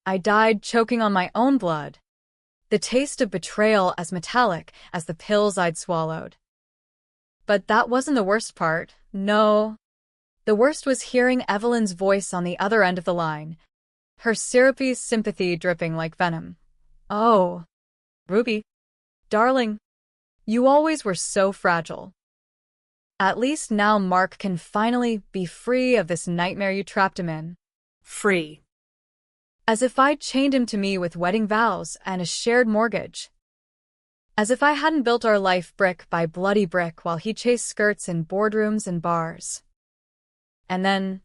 I died choking on my own blood. The taste of betrayal as metallic as the pills I'd swallowed. But that wasn't the worst part, no. The worst was hearing Evelyn's voice on the other end of the line, her syrupy sympathy dripping like venom. Oh, Ruby, darling, you always were so fragile. At least now Mark can finally be free of this nightmare you trapped him in. Free. As if I'd chained him to me with wedding vows and a shared mortgage. As if I hadn't built our life brick by bloody brick while he chased skirts in boardrooms and bars. And then,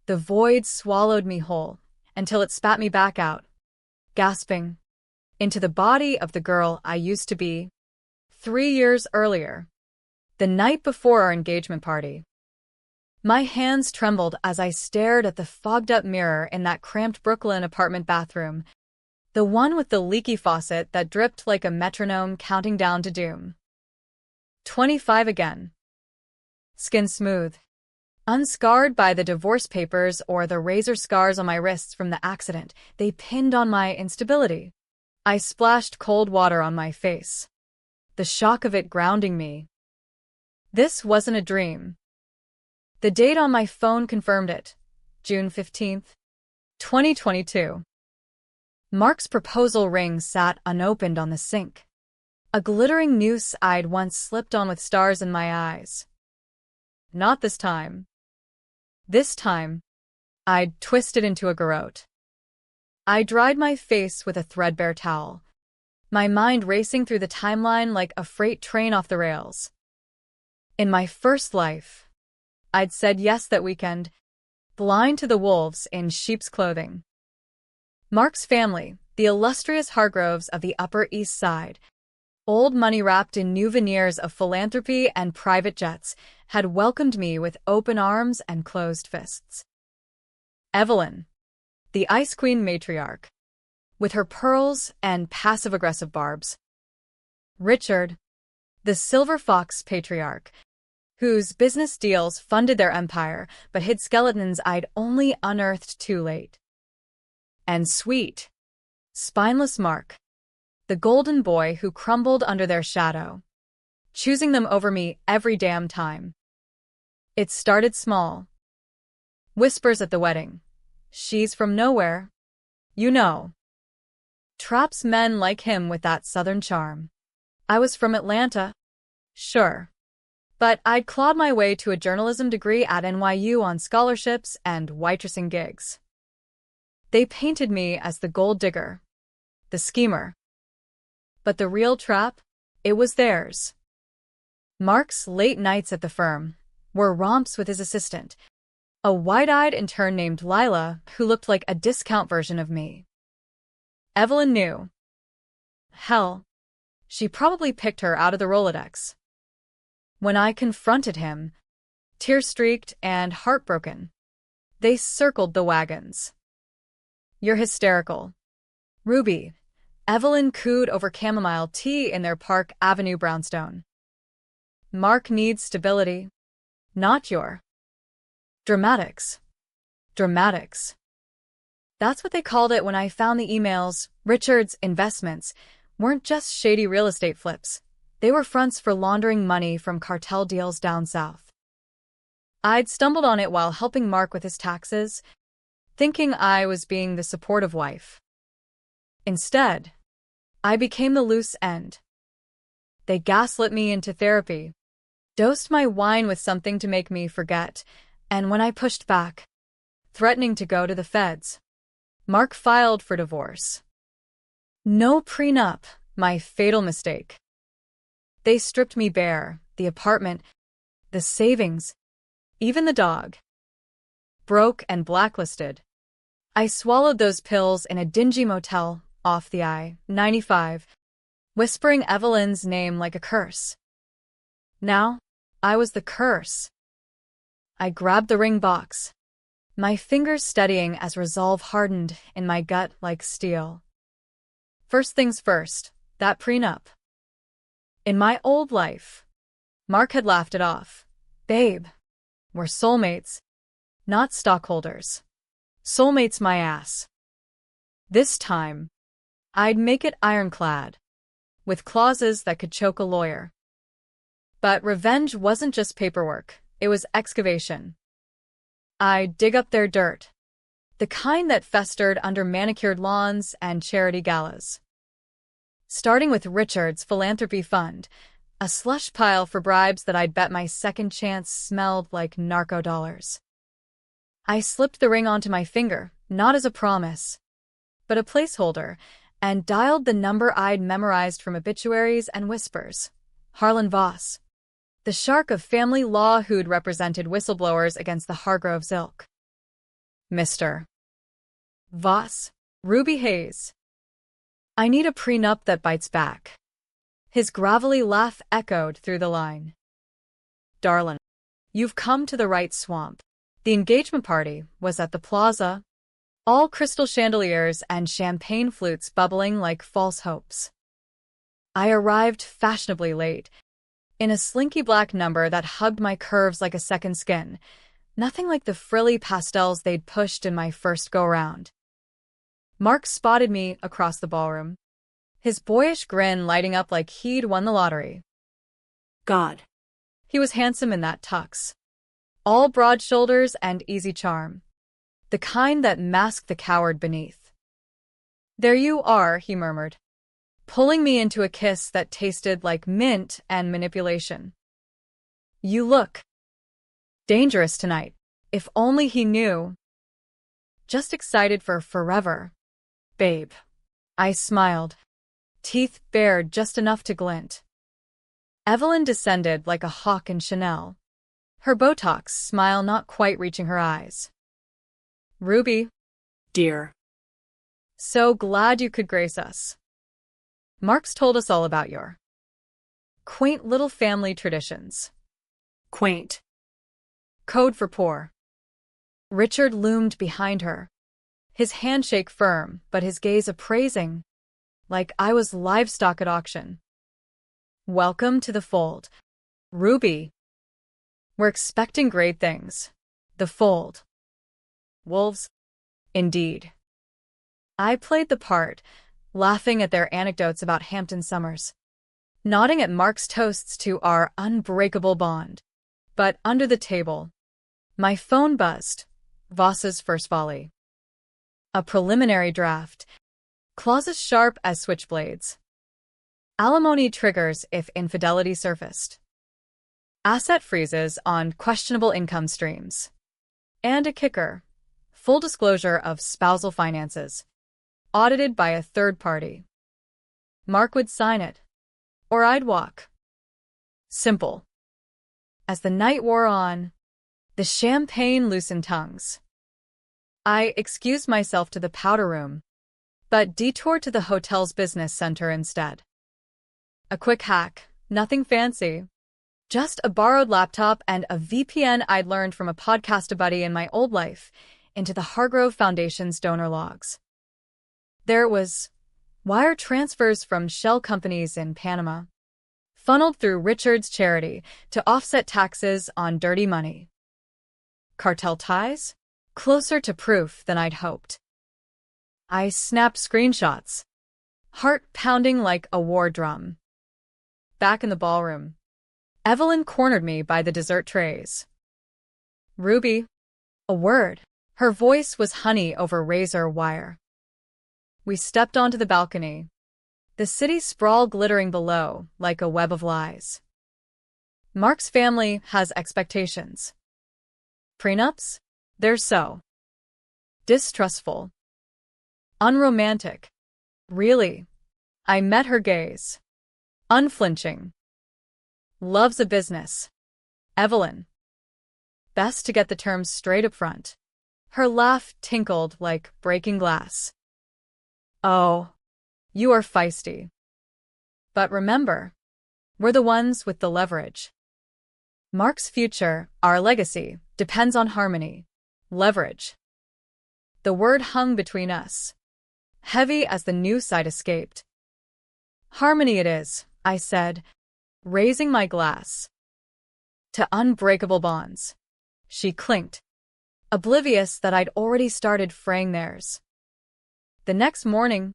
the void swallowed me whole, until it spat me back out, gasping, into the body of the girl I used to be, 3 years earlier, the night before our engagement party. My hands trembled as I stared at the fogged-up mirror in that cramped Brooklyn apartment bathroom, the one with the leaky faucet that dripped like a metronome counting down to doom. 25 again. Skin smooth, unscarred by the divorce papers or the razor scars on my wrists from the accident they pinned on my instability. I splashed cold water on my face, the shock of it grounding me. This wasn't a dream. The date on my phone confirmed it, June 15th, 2022. Mark's proposal ring sat unopened on the sink, a glittering noose I'd once slipped on with stars in my eyes. Not this time. This time, I'd twisted into a garrote. I dried my face with a threadbare towel, my mind racing through the timeline like a freight train off the rails. In my first life, I'd said yes that weekend, blind to the wolves in sheep's clothing. Mark's family, the illustrious Hargroves of the Upper East Side, old money wrapped in new veneers of philanthropy and private jets, had welcomed me with open arms and closed fists. Evelyn, the Ice Queen matriarch, with her pearls and passive-aggressive barbs. Richard, the Silver Fox patriarch, whose business deals funded their empire but hid skeletons I'd only unearthed too late. And sweet, spineless Mark, the golden boy who crumbled under their shadow, choosing them over me every damn time. It started small. Whispers at the wedding. She's from nowhere. You know. Traps men like him with that southern charm. I was from Atlanta. Sure. But I'd clawed my way to a journalism degree at NYU on scholarships and waitressing gigs. They painted me as the gold digger, the schemer. But the real trap? It was theirs. Mark's late nights at the firm were romps with his assistant, a wide-eyed intern named Lila who looked like a discount version of me. Evelyn knew. Hell, she probably picked her out of the Rolodex. When I confronted him, tear-streaked and heartbroken, they circled the wagons. You're hysterical. Ruby, Evelyn cooed over chamomile tea in their Park Avenue brownstone. Mark needs stability, not your dramatics. Dramatics. That's what they called it when I found the emails. Richard's investments weren't just shady real estate flips. They were fronts for laundering money from cartel deals down south. I'd stumbled on it while helping Mark with his taxes, thinking I was being the supportive wife. Instead, I became the loose end. They gaslit me into therapy, dosed my wine with something to make me forget, and when I pushed back, threatening to go to the feds, Mark filed for divorce. No prenup, my fatal mistake. They stripped me bare, the apartment, the savings, even the dog. Broke and blacklisted. I swallowed those pills in a dingy motel off the I-95, whispering Evelyn's name like a curse. Now, I was the curse. I grabbed the ring box, my fingers steadying as resolve hardened in my gut like steel. First things first, that prenup. In my old life, Mark had laughed it off. Babe, we're soulmates, not stockholders. Soulmates my ass. This time, I'd make it ironclad, with clauses that could choke a lawyer. But revenge wasn't just paperwork, it was excavation. I'd dig up their dirt, the kind that festered under manicured lawns and charity galas. Starting with Richard's philanthropy fund, a slush pile for bribes that I'd bet my second chance smelled like narco dollars. I slipped the ring onto my finger, not as a promise, but a placeholder, and dialed the number I'd memorized from obituaries and whispers. Harlan Voss, the shark of family law who'd represented whistleblowers against the Hargroves ilk. Mr. Voss, Ruby Hayes. I need a prenup that bites back. His gravelly laugh echoed through the line. Darlin', you've come to the right swamp. The engagement party was at the plaza, all crystal chandeliers and champagne flutes bubbling like false hopes. I arrived fashionably late, in a slinky black number that hugged my curves like a second skin, nothing like the frilly pastels they'd pushed in my first go-round. Mark spotted me across the ballroom, his boyish grin lighting up like he'd won the lottery. God, he was handsome in that tux, all broad shoulders and easy charm, the kind that masked the coward beneath. There you are, he murmured, pulling me into a kiss that tasted like mint and manipulation. You look dangerous tonight. If only he knew. Just excited for forever, babe. I smiled, teeth bared just enough to glint. Evelyn descended like a hawk in Chanel, her Botox smile not quite reaching her eyes. Ruby, dear. So glad you could grace us. Mark's told us all about your quaint little family traditions. Quaint. Code for poor. Richard loomed behind her, his handshake firm but his gaze appraising, like I was livestock at auction. Welcome to the fold, Ruby. We're expecting great things. The fold. Wolves? Indeed. I played the part, laughing at their anecdotes about Hampton summers, nodding at Mark's toasts to our unbreakable bond. But under the table, my phone buzzed. Voss's first volley. A preliminary draft. Clauses sharp as switchblades. Alimony triggers if infidelity surfaced. Asset freezes on questionable income streams. And a kicker. Full disclosure of spousal finances. Audited by a third party. Mark would sign it. Or I'd walk. Simple. As the night wore on, the champagne loosened tongues. I excused myself to the powder room, but detoured to the hotel's business center instead. A quick hack, nothing fancy. Just a borrowed laptop and a VPN I'd learned from a podcast buddy in my old life into the Hargrove Foundation's donor logs. There was wire transfers from shell companies in Panama, funneled through Richard's charity to offset taxes on dirty money. Cartel ties? Closer to proof than I'd hoped. I snapped screenshots, heart pounding like a war drum. Back in the ballroom, Evelyn cornered me by the dessert trays. Ruby, a word. Her voice was honey over razor wire. We stepped onto the balcony, the city sprawl glittering below like a web of lies. Mark's family has expectations. Prenups? They're so distrustful. Unromantic. Really. I met her gaze. Unflinching. Love's a business. Evelyn. Best to get the terms straight up front. Her laugh tinkled like breaking glass. Oh, you are feisty. But remember, we're the ones with the leverage. Mark's future, our legacy, depends on harmony. Leverage. The word hung between us, heavy as the new sight escaped. Harmony it is, I said, raising my glass. To unbreakable bonds. She clinked, oblivious that I'd already started fraying theirs. The next morning,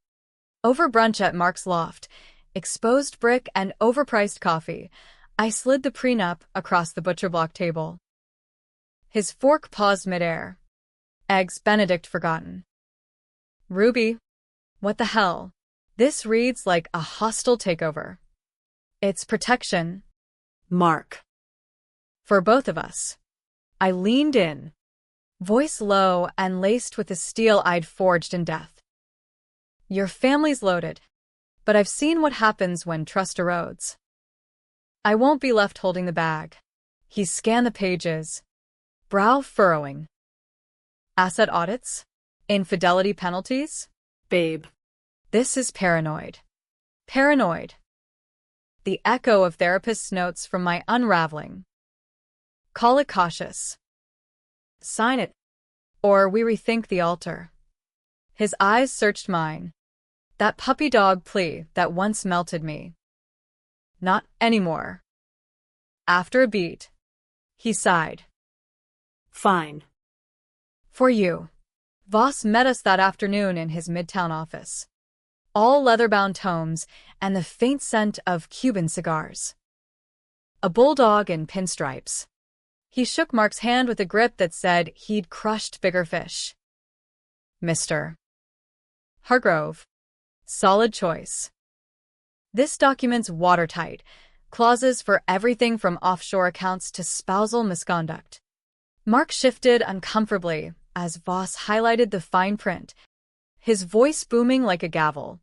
over brunch at Mark's loft, exposed brick and overpriced coffee, I slid the prenup across the butcher block table. His fork paused midair. Eggs Benedict forgotten. Ruby, what the hell? This reads like a hostile takeover. It's protection. Mark. For both of us. I leaned in, voice low and laced with the steel I'd forged in death. Your family's loaded, but I've seen what happens when trust erodes. I won't be left holding the bag. He scanned the pages, brow furrowing. Asset audits? Infidelity penalties? Babe. This is paranoid. Paranoid. The echo of therapist's notes from my unraveling. Call it cautious. Sign it, or we rethink the altar. His eyes searched mine. That puppy dog plea that once melted me. Not anymore. After a beat, he sighed. Fine. For you. Voss met us that afternoon in his midtown office. All leather-bound tomes and the faint scent of Cuban cigars. A bulldog in pinstripes. He shook Mark's hand with a grip that said he'd crushed bigger fish. Mr. Hargrove. Solid choice. This document's watertight. Clauses for everything from offshore accounts to spousal misconduct. Mark shifted uncomfortably as Voss highlighted the fine print, his voice booming like a gavel.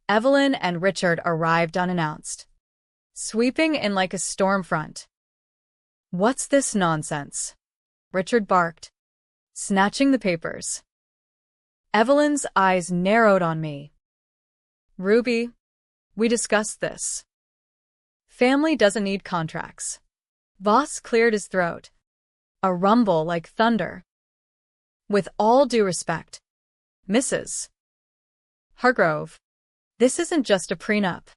Evelyn and Richard arrived unannounced, sweeping in like a storm front. What's this nonsense? Richard barked, snatching the papers. Evelyn's eyes narrowed on me. Ruby, we discussed this. Family doesn't need contracts. Voss cleared his throat. A rumble like thunder. With all due respect, Mrs. Hargrove, this isn't just a prenup.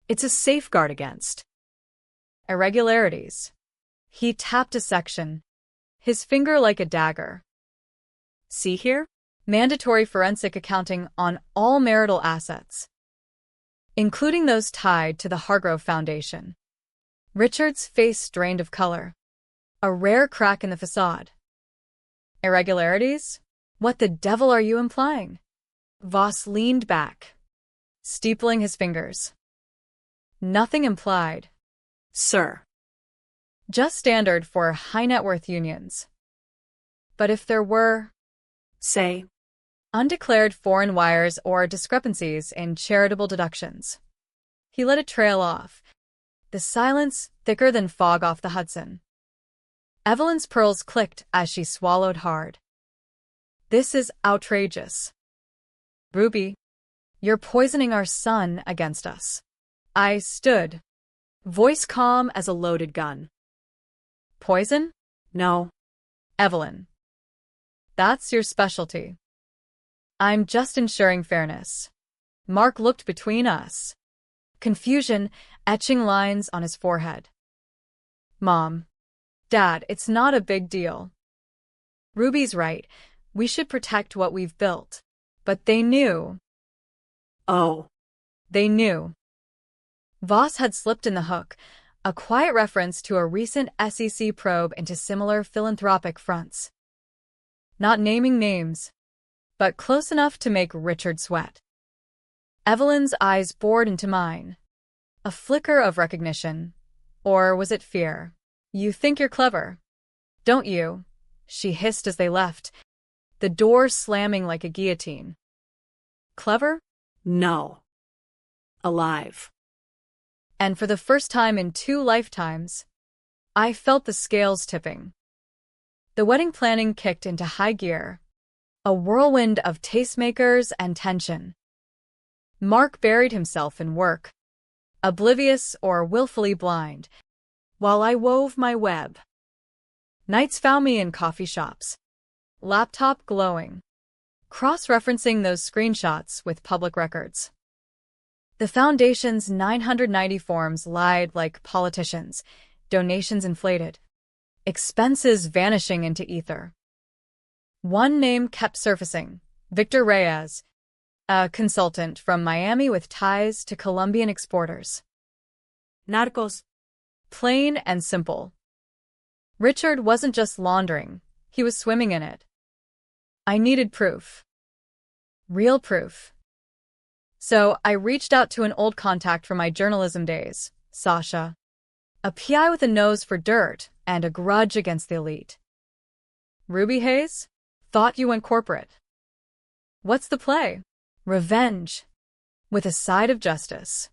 It's a safeguard against irregularities. He tapped a section, his finger like a dagger. See here? Mandatory forensic accounting on all marital assets, including those tied to the Hargrove Foundation. Richard's face drained of color, a rare crack in the facade. Irregularities? What the devil are you implying? Voss leaned back, steepling his fingers. Nothing implied. Sir. Just standard for high-net-worth unions. But if there were, say, undeclared foreign wires or discrepancies in charitable deductions. He let it trail off, the silence thicker than fog off the Hudson. Evelyn's pearls clicked as she swallowed hard. This is outrageous. Ruby, you're poisoning our son against us. I stood, voice calm as a loaded gun. Poison? No. Evelyn. That's your specialty. I'm just ensuring fairness. Mark looked between us. Confusion etching lines on his forehead. Mom. Dad, it's not a big deal. Ruby's right. We should protect what we've built. But they knew. Oh. They knew. Voss had slipped in the hook, a quiet reference to a recent SEC probe into similar philanthropic fronts. Not naming names, but close enough to make Richard sweat. Evelyn's eyes bored into mine. A flicker of recognition. Or was it fear? You think you're clever, don't you? She hissed as they left, the door slamming like a guillotine. Clever? No. Alive. And for the first time in 2 lifetimes, I felt the scales tipping. The wedding planning kicked into high gear, a whirlwind of tastemakers and tension. Mark buried himself in work, oblivious or willfully blind, while I wove my web. Nights found me in coffee shops, laptop glowing, cross-referencing those screenshots with public records. The Foundation's 990 forms lied like politicians, donations inflated, expenses vanishing into ether. One name kept surfacing, Victor Reyes, a consultant from Miami with ties to Colombian exporters. Narcos. Plain and simple. Richard wasn't just laundering, he was swimming in it. I needed proof. Real proof. So I reached out to an old contact from my journalism days, Sasha. A PI with a nose for dirt and a grudge against the elite. Ruby Hayes? Thought you went corporate. What's the play? Revenge. With a side of justice.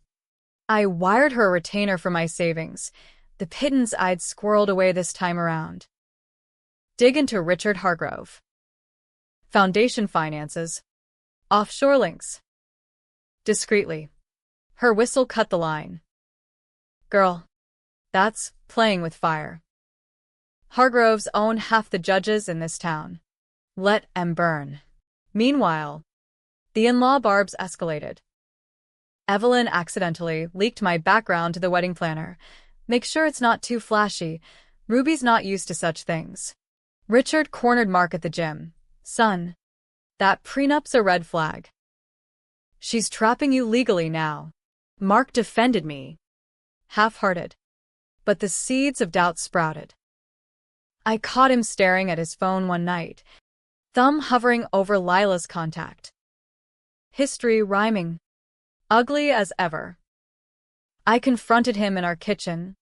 I wired her a retainer for my savings, the pittance I'd squirreled away this time around. Dig into Richard Hargrove. Foundation finances. Offshore links. Discreetly. Her whistle cut the line. Girl. That's playing with fire. Hargroves own half the judges in this town. Let 'em burn. Meanwhile, the in-law barbs escalated. Evelyn accidentally leaked my background to the wedding planner. Make sure it's not too flashy. Ruby's not used to such things. Richard cornered Mark at the gym. Son, that prenup's a red flag. She's trapping you legally now. Mark defended me. Half-hearted. But the seeds of doubt sprouted. I caught him staring at his phone one night, thumb hovering over Lila's contact. History rhyming. Ugly as ever. I confronted him in our kitchen,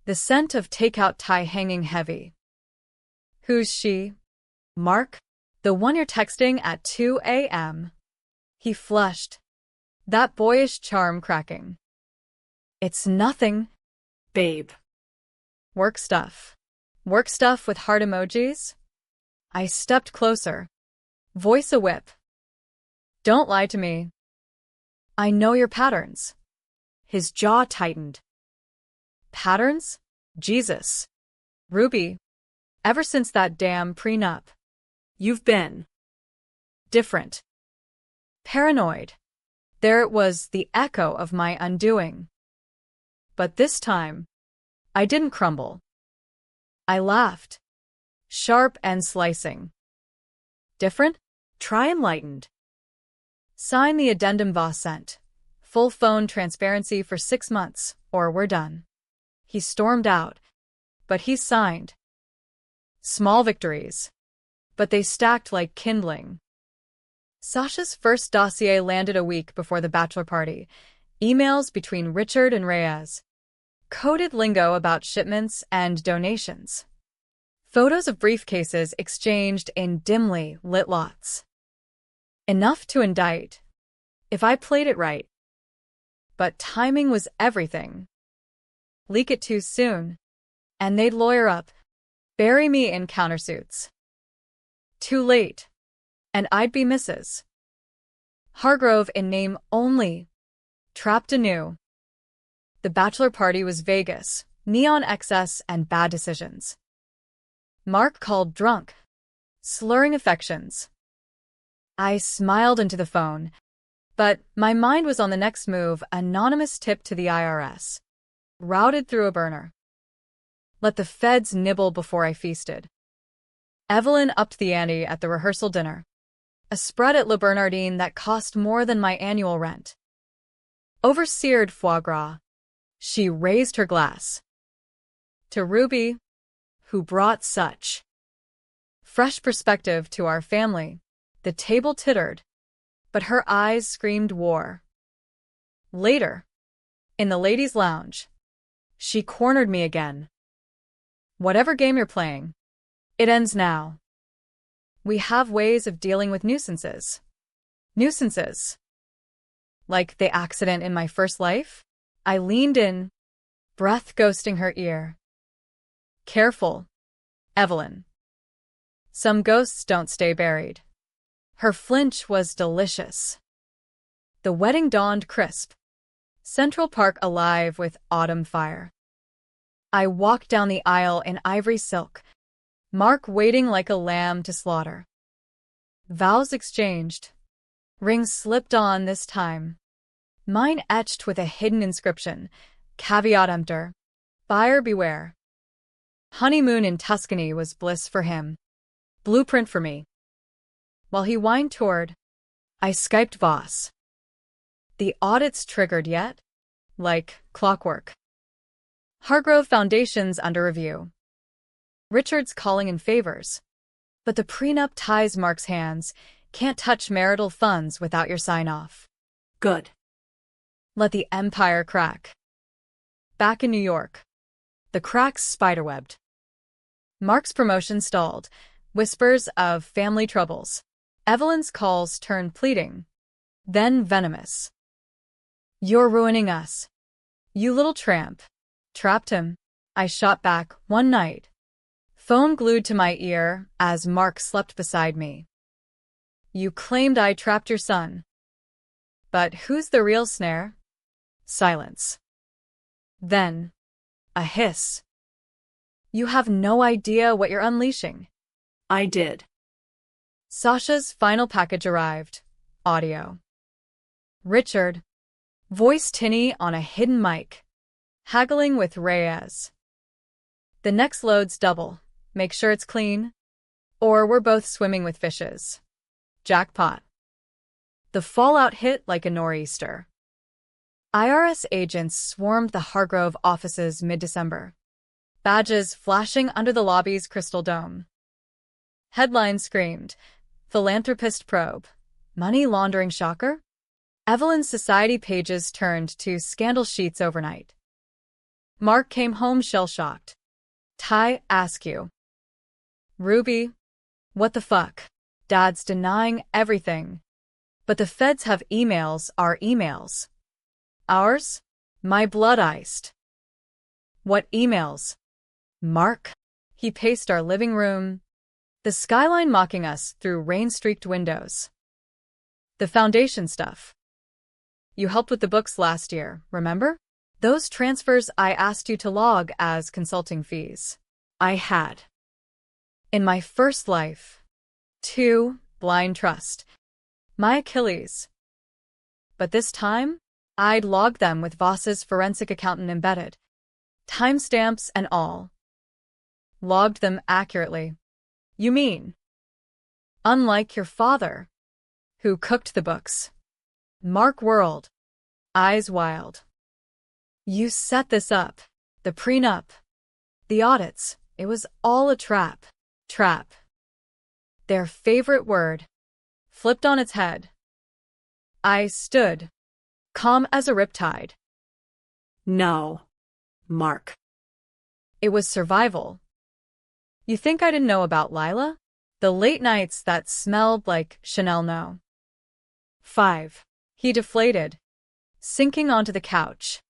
the scent of takeout Thai hanging heavy. Who's she? Mark? The one you're texting at 2 a.m. He flushed, that boyish charm cracking. It's nothing. Babe. Work stuff. Work stuff with heart emojis? I stepped closer. Voice a whip. Don't lie to me. I know your patterns. His jaw tightened. Patterns? Jesus. Ruby. Ever since that damn prenup. You've been different. Paranoid. There it was, the echo of my undoing. But this time, I didn't crumble. I laughed. Sharp and slicing. Different? Try enlightened. Sign the addendum Voss sent. Full phone transparency for 6 months, or we're done. He stormed out. But he signed. Small victories. But they stacked like kindling. Sasha's first dossier landed a week before the bachelor party. Emails between Richard and Reyes. Coded lingo about shipments and donations. Photos of briefcases exchanged in dimly lit lots. Enough to indict, if I played it right. But timing was everything. Leak it too soon, and they'd lawyer up, bury me in countersuits. Too late, and I'd be Mrs. Hargrove in name only, trapped anew. The bachelor party was Vegas, neon excess and bad decisions. Mark called drunk, slurring affections. I smiled into the phone, but my mind was on the next move, anonymous tip to the IRS. Routed through a burner. Let the feds nibble before I feasted. Evelyn upped the ante at the rehearsal dinner. A spread at Le Bernardin that cost more than my annual rent. Over-seared foie gras. She raised her glass. To Ruby, who brought such fresh perspective to our family. The table tittered, but her eyes screamed war. Later, in the ladies' lounge, she cornered me again. Whatever game you're playing, it ends now. We have ways of dealing with nuisances. Nuisances. Like the accident in my first life? I leaned in, breath ghosting her ear. Careful, Evelyn. Some ghosts don't stay buried. Her flinch was delicious. The wedding dawned crisp. Central Park alive with autumn fire. I walked down the aisle in ivory silk, Mark waiting like a lamb to slaughter. Vows exchanged. Rings slipped on this time. Mine etched with a hidden inscription, caveat emptor, buyer beware. Honeymoon in Tuscany was bliss for him. Blueprint for me. While he wine-toured, I Skyped Voss. The audit's triggered yet? Like clockwork. Hargrove Foundation's under review. Richard's calling in favors. But the prenup ties Mark's hands. Can't touch marital funds without your sign-off. Good. Let the empire crack. Back in New York. The cracks spiderwebbed. Mark's promotion stalled. Whispers of family troubles. Evelyn's calls turned pleading. Then venomous. You're ruining us. You little tramp. Trapped him. I shot back one night. Phone glued to my ear as Mark slept beside me. You claimed I trapped your son. But who's the real snare? Silence. Then, a hiss. You have no idea what you're unleashing. I did. Sasha's final package arrived. Audio. Richard. Voice tinny on a hidden mic. Haggling with Reyes. The next load's double. Make sure it's clean. Or we're both swimming with fishes. Jackpot. The fallout hit like a nor'easter. IRS agents swarmed the Hargrove offices mid-December. Badges flashing under the lobby's crystal dome. Headline screamed, Philanthropist probe. Money laundering shocker? Evelyn's society pages turned to scandal sheets overnight. Mark came home shell-shocked. Ty, ask you. Ruby, what the fuck? Dad's denying everything. But the feds have emails, our emails. Ours? My blood iced. What emails? Mark? He paced our living room. The skyline mocking us through rain-streaked windows. The foundation stuff. You helped with the books last year, remember? Those transfers I asked you to log as consulting fees. I had. In my first life. 2. Blind trust. My Achilles. But this time, I'd logged them with Voss's forensic accountant embedded. Timestamps and all. Logged them accurately. You mean? Unlike your father, who cooked the books. Mark whirled. Eyes wild. You set this up. The prenup. The audits. It was all a trap. Trap. Their favorite word. Flipped on its head. I stood. Calm as a riptide. No. Mark. It was survival. You think I didn't know about Lila? The late nights that smelled like Chanel No. 5. He deflated, sinking onto the couch.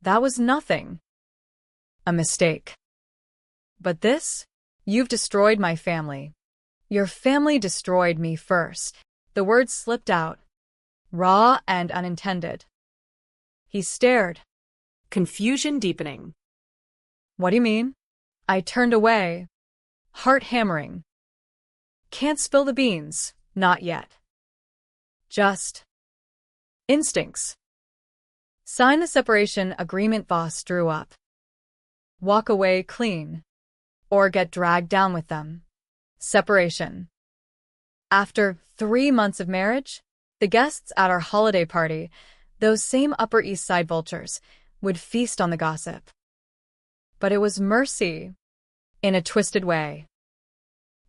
That was nothing. A mistake. But this? You've destroyed my family. Your family destroyed me first. The words slipped out, raw and unintended. He stared. Confusion deepening. What do you mean? I turned away, heart hammering. Can't spill the beans, not yet. Just instincts. Sign the separation agreement Voss drew up. Walk away clean. Or get dragged down with them. Separation. After 3 months of marriage, the guests at our holiday party, those same Upper East Side vultures, would feast on the gossip. But it was mercy, in a twisted way.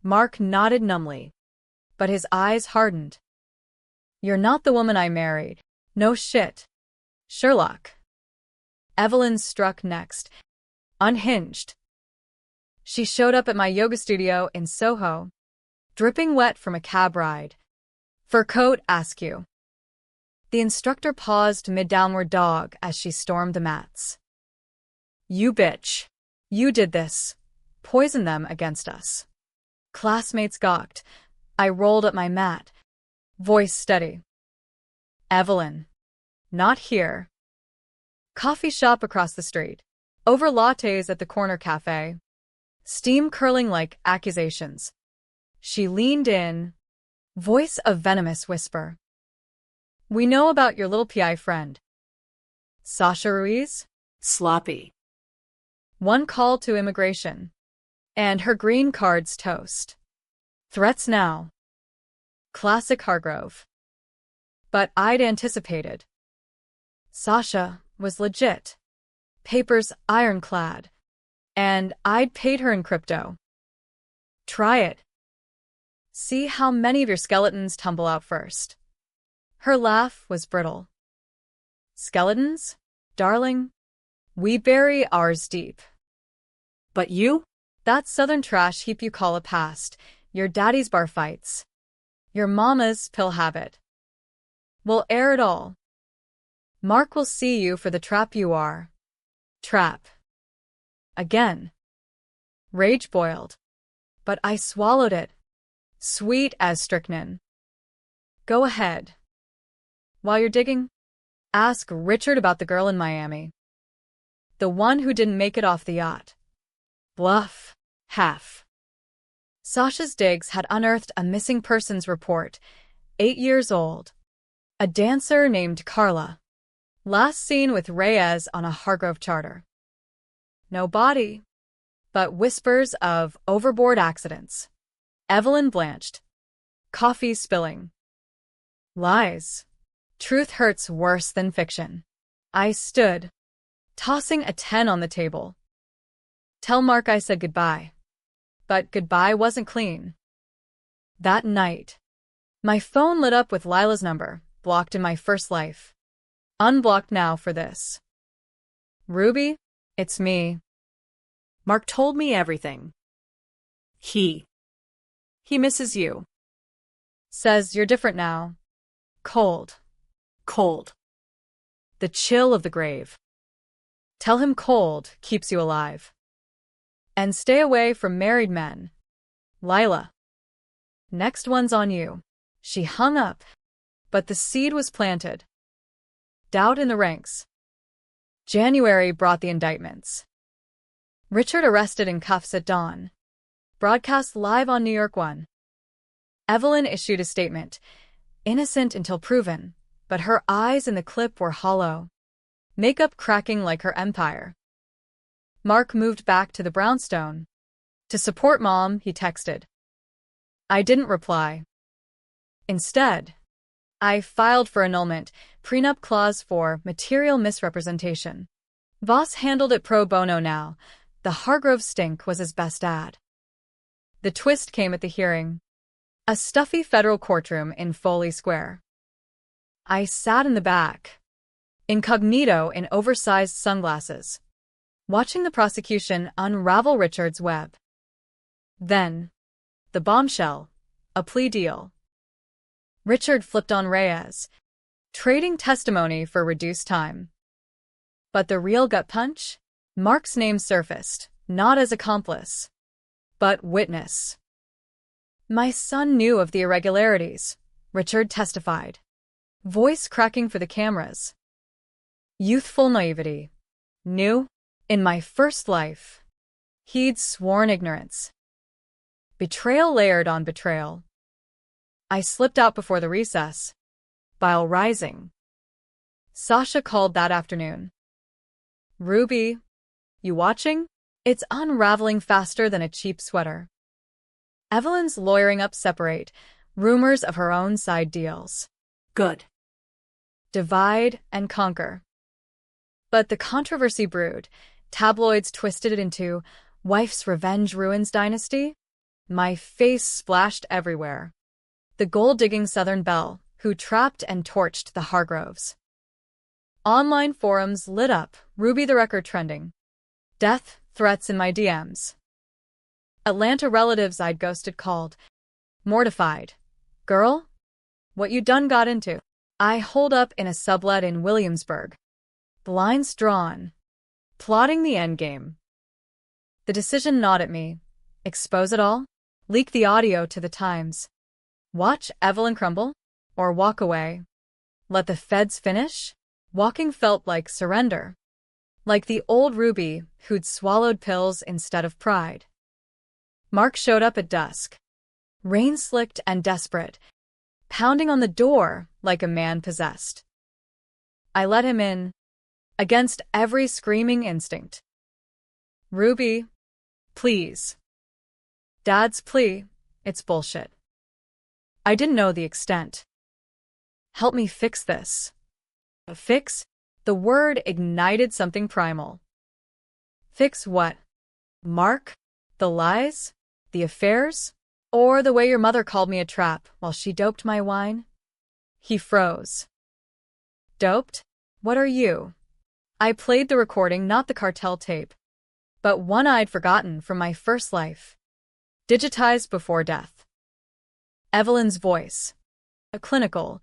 Mark nodded numbly, but his eyes hardened. You're not the woman I married. No shit. Sherlock. Evelyn struck next, unhinged. She showed up at my yoga studio in Soho, dripping wet from a cab ride. Fur coat, askew. The instructor paused mid-downward dog as she stormed the mats. You bitch. You did this. Poisoned them against us. Classmates gawked. I rolled up my mat. Voice steady. Evelyn. Not here. Coffee shop across the street. Over lattes at the corner cafe. Steam curling like accusations. She leaned in. Voice of venomous whisper. We know about your little PI friend. Sasha Ruiz? Sloppy. One call to immigration. And her green card's toast. Threats now. Classic Hargrove. But I'd anticipated. Sasha was legit. Papers ironclad. And I'd paid her in crypto. Try it. See how many of your skeletons tumble out first. Her laugh was brittle. Skeletons? Darling, we bury ours deep. But you? That southern trash heap you call a past, your daddy's bar fights, your mama's pill habit. We'll air it all. Mark will see you for the trap you are. Trap. Again. Rage boiled. But I swallowed it. Sweet as strychnine. Go ahead. While you're digging, ask Richard about the girl in Miami. The one who didn't make it off the yacht. Bluff. Half. Sasha's digs had unearthed a missing persons report, 8 years old. A dancer named Carla. Last seen with Reyes on a Hargrove charter. No body, but whispers of overboard accidents. Evelyn blanched. Coffee spilling. Lies. Truth hurts worse than fiction. I stood, tossing a 10 on the table. Tell Mark I said goodbye. But goodbye wasn't clean. That night, my phone lit up with Lila's number, blocked in my first life. Unblocked now for this. Ruby, it's me. Mark told me everything. He misses you. Says you're different now. Cold. Cold. The chill of the grave. Tell him cold keeps you alive. And stay away from married men. Lila. Next one's on you. She hung up, but the seed was planted. Doubt in the ranks. January brought the indictments. Richard arrested in cuffs at dawn. Broadcast live on New York 1. Evelyn issued a statement. Innocent until proven, but her eyes in the clip were hollow. Makeup cracking like her empire. Mark moved back to the brownstone. To support Mom, he texted. I didn't reply. Instead, I filed for annulment, prenup clause for material misrepresentation. Voss handled it pro bono now. The Hargrove stink was his best ad. The twist came at the hearing. A stuffy federal courtroom in Foley Square. I sat in the back, incognito in oversized sunglasses, watching the prosecution unravel Richard's web. Then, the bombshell, a plea deal. Richard flipped on Reyes, trading testimony for reduced time. But the real gut punch? Mark's name surfaced, not as accomplice, but witness. My son knew of the irregularities, Richard testified, voice cracking for the cameras. Youthful naivety. Knew, in my first life. He'd sworn ignorance. Betrayal layered on betrayal. I slipped out before the recess, bile rising. Sasha called that afternoon. Ruby, you watching? It's unraveling faster than a cheap sweater. Evelyn's lawyering up separate, rumors of her own side deals. Good. Divide and conquer. But the controversy brewed. Tabloids twisted it into wife's revenge ruins dynasty. My face splashed everywhere. The gold-digging Southern belle, who trapped and torched the Hargroves. Online forums lit up, Ruby the Record trending. Death threats in my DMs. Atlanta relatives I'd ghosted called. Mortified. Girl? What you done got into? I holed up in a sublet in Williamsburg. Blinds drawn. Plotting the endgame. The decision gnawed at me. Expose it all? Leak the audio to the Times. Watch Evelyn crumble? Or walk away? Let the feds finish? Walking felt like surrender. Like the old Ruby who'd swallowed pills instead of pride. Mark showed up at dusk. Rain-slicked and desperate. Pounding on the door like a man possessed. I let him in. Against every screaming instinct. Ruby, please. Dad's plea, it's bullshit. I didn't know the extent. Help me fix this. Fix? The word ignited something primal. Fix what? Mark? The lies? The affairs? Or the way your mother called me a trap while she doped my wine? He froze. Doped? What are you? I played the recording, not the cartel tape, but one I'd forgotten from my first life. Digitized before death. Evelyn's voice. A clinical,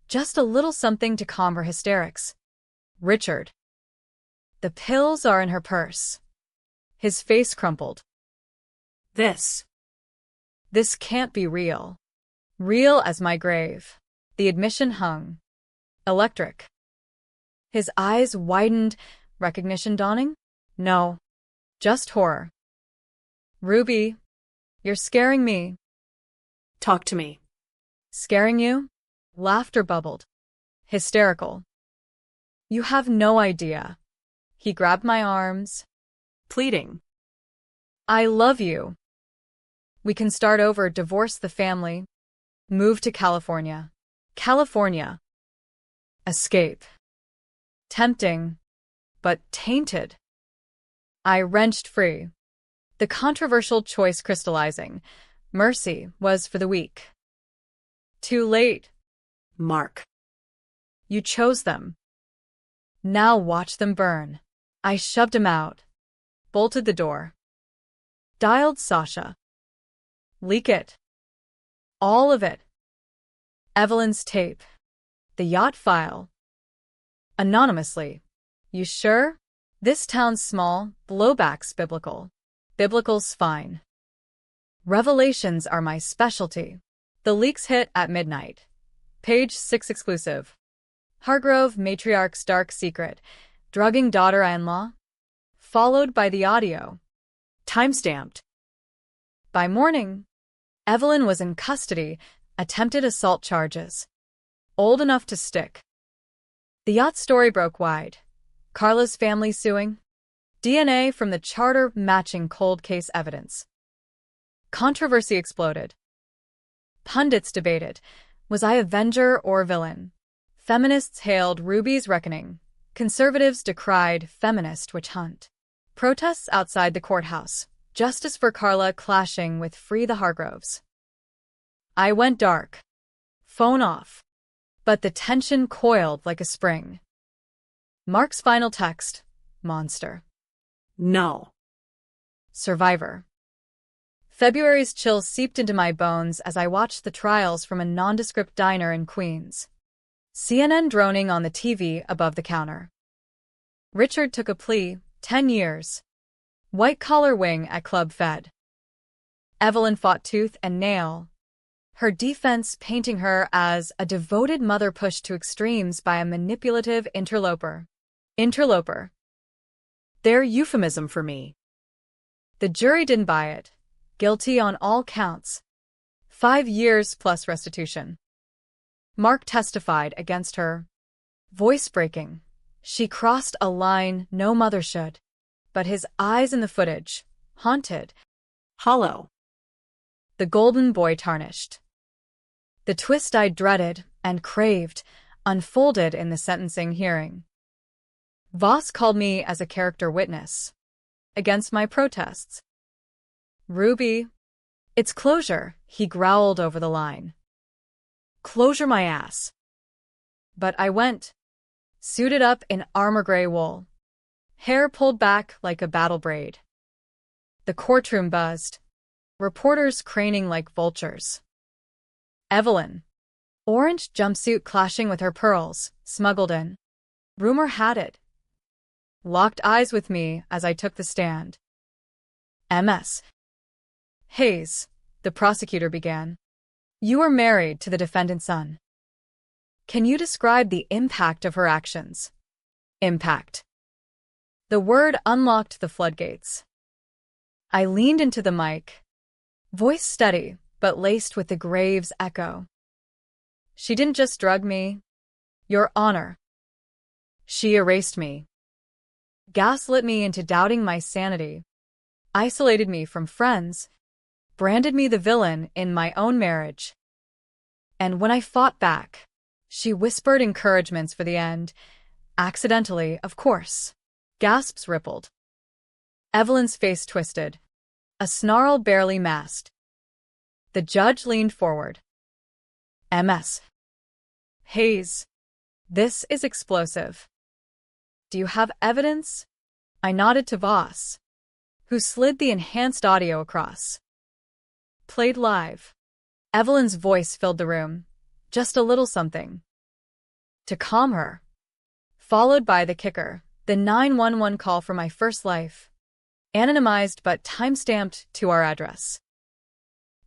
just a little something to calm her hysterics. Richard. The pills are in her purse. His face crumpled. This can't be real. Real as my grave. The admission hung. Electric. His eyes widened. Recognition dawning? No. Just horror. Ruby, you're scaring me. Talk to me. Scaring you? Laughter bubbled. Hysterical. You have no idea. He grabbed my arms. Pleading. I love you. We can start over, divorce the family. Move to California. California. Escape. Tempting, but tainted. I wrenched free. The controversial choice crystallizing. Mercy was for the weak. Too late. Mark. You chose them. Now watch them burn. I shoved him out. Bolted the door. Dialed Sasha. Leak it. All of it. Evelyn's tape. The yacht file. Anonymously. You sure? This town's small, blowback's biblical. Biblical's fine. Revelations are my specialty. The leaks hit at midnight. Page 6 exclusive. Hargrove matriarch's dark secret. Drugging daughter-in-law. Followed by the audio. Timestamped. By morning, Evelyn was in custody, attempted assault charges. Old enough to stick. The yacht story broke wide. Carla's family suing. DNA from the charter matching cold case evidence. Controversy exploded. Pundits debated, was I avenger or villain? Feminists hailed Ruby's reckoning. Conservatives decried feminist witch hunt. Protests outside the courthouse. Justice for Carla clashing with Free the Hargroves. I went dark. Phone off. But the tension coiled like a spring. Mark's final text. Monster. No. Survivor. February's chill seeped into my bones as I watched the trials from a nondescript diner in Queens. CNN droning on the TV above the counter. Richard took a plea, 10 years. White-collar wing at Club Fed. Evelyn fought tooth and nail. Her defense painting her as a devoted mother pushed to extremes by a manipulative interloper. Interloper. They're euphemism for me. The jury didn't buy it. Guilty on all counts. 5 years plus restitution. Mark testified against her. Voice breaking. She crossed a line no mother should. But his eyes in the footage, haunted. Hollow. The golden boy tarnished. The twist I dreaded and craved unfolded in the sentencing hearing. Voss called me as a character witness. Against my protests. Ruby. It's closure, he growled over the line. Closure my ass. But I went. Suited up in armor gray wool. Hair pulled back like a battle braid. The courtroom buzzed. Reporters craning like vultures. Evelyn. Orange jumpsuit clashing with her pearls, smuggled in. Rumor had it. Locked eyes with me as I took the stand. MS. Hayes, the prosecutor began. You were married to the defendant's son. Can you describe the impact of her actions? Impact. The word unlocked the floodgates. I leaned into the mic. Voice steady, but laced with the grave's echo. She didn't just drug me. Your Honor. She erased me. Gaslit me into doubting my sanity. Isolated me from friends. Branded me the villain in my own marriage. And when I fought back, she whispered encouragements for the end. Accidentally, of course. Gasps rippled. Evelyn's face twisted. A snarl barely masked. The judge leaned forward. MS. Hayes. This is explosive. Do you have evidence? I nodded to Voss, who slid the enhanced audio across. Played live. Evelyn's voice filled the room. Just a little something to calm her. Followed by the kicker, the 911 call from my first life. Anonymized but timestamped to our address.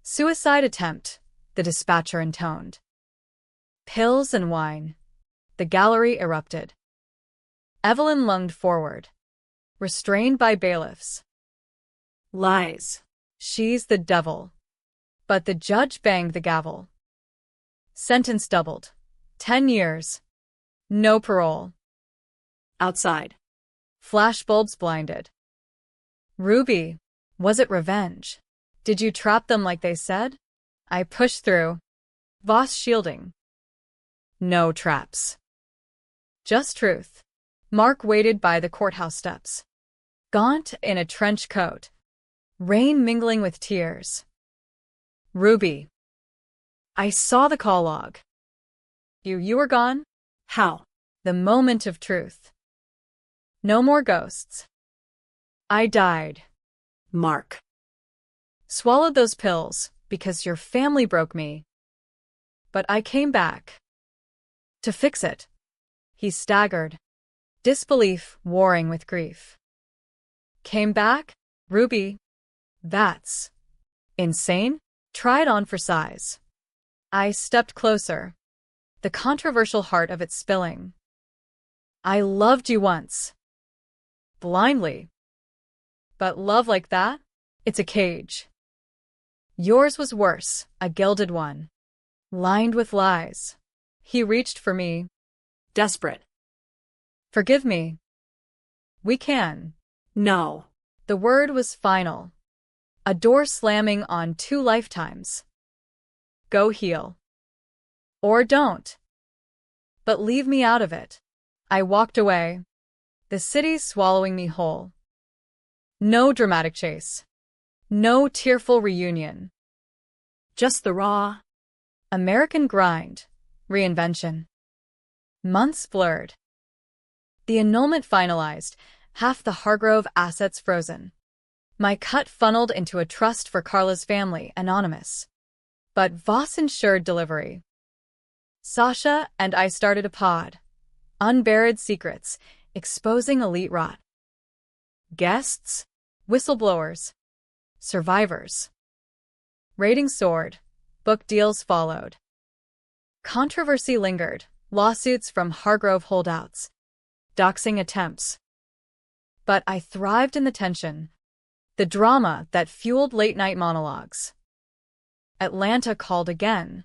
Suicide attempt, the dispatcher intoned. Pills and wine. The gallery erupted. Evelyn lunged forward, restrained by bailiffs. Lies. She's the devil. But the judge banged the gavel. Sentence doubled. 10 years. No parole. Outside. Flashbulbs blinded. Ruby, was it revenge? Did you trap them like they said? I pushed through. Voss shielding. No traps. Just truth. Mark waited by the courthouse steps. Gaunt in a trench coat. Rain mingling with tears. Ruby. I saw the call log. You were gone? How? The moment of truth. No more ghosts. I died. Mark. Swallowed those pills because your family broke me. But I came back. To fix it. He staggered. Disbelief warring with grief. Came back? Ruby. That's insane? Tried on for size. I stepped closer. The controversial heart of it spilling. I loved you once. Blindly. But love like that? It's a cage. Yours was worse, a gilded one. Lined with lies. He reached for me. Desperate. Forgive me. We can. No. The word was final. A door slamming on 2 lifetimes. Go heal. Or don't. But leave me out of it. I walked away. The city's swallowing me whole. No dramatic chase. No tearful reunion. Just the raw American grind. Reinvention. Months blurred. The annulment finalized, half the Hargrove assets frozen. My cut funneled into a trust for Carla's family, anonymous. But Voss ensured delivery. Sasha and I started a pod. Unburied secrets, exposing elite rot. Guests, whistleblowers, survivors. Ratings soared, book deals followed. Controversy lingered, lawsuits from Hargrove holdouts, doxing attempts. But I thrived in the tension, the drama that fueled late-night monologues. Atlanta called again,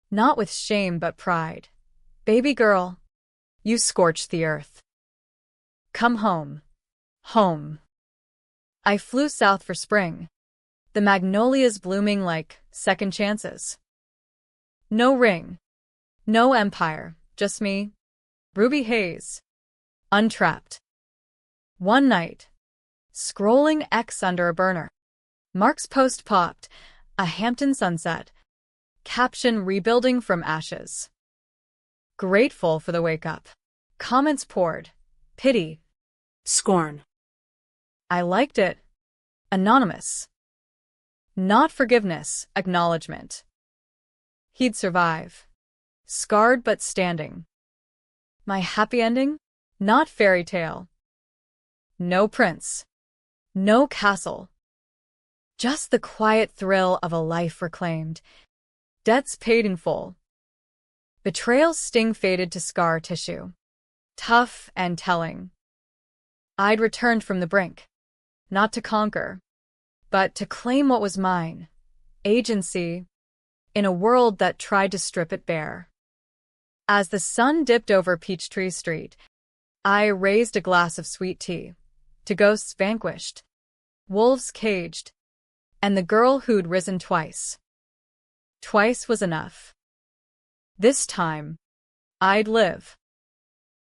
not with shame but pride. Baby girl, you scorched the earth. Come home. Home. I flew south for spring, the magnolias blooming like second chances. No ring, no empire, just me, Ruby Hayes, untrapped. One night, scrolling X under a burner. Mark's post popped, a Hampton sunset. Caption rebuilding from ashes. Grateful for the wake-up. Comments poured. Pity. scorn. I liked it. Anonymous. Not forgiveness, acknowledgement. He'd survive. Scarred but standing. My happy ending? Not fairy tale. No prince. No castle. Just the quiet thrill of a life reclaimed. Debts paid in full. Betrayal's sting faded to scar tissue. Tough and telling. I'd returned from the brink. Not to conquer, but to claim what was mine. Agency. In a world that tried to strip it bare. As the sun dipped over Peachtree Street, I raised a glass of sweet tea. To ghosts vanquished. Wolves caged. And the girl who'd risen twice. Twice was enough. This time, I'd live.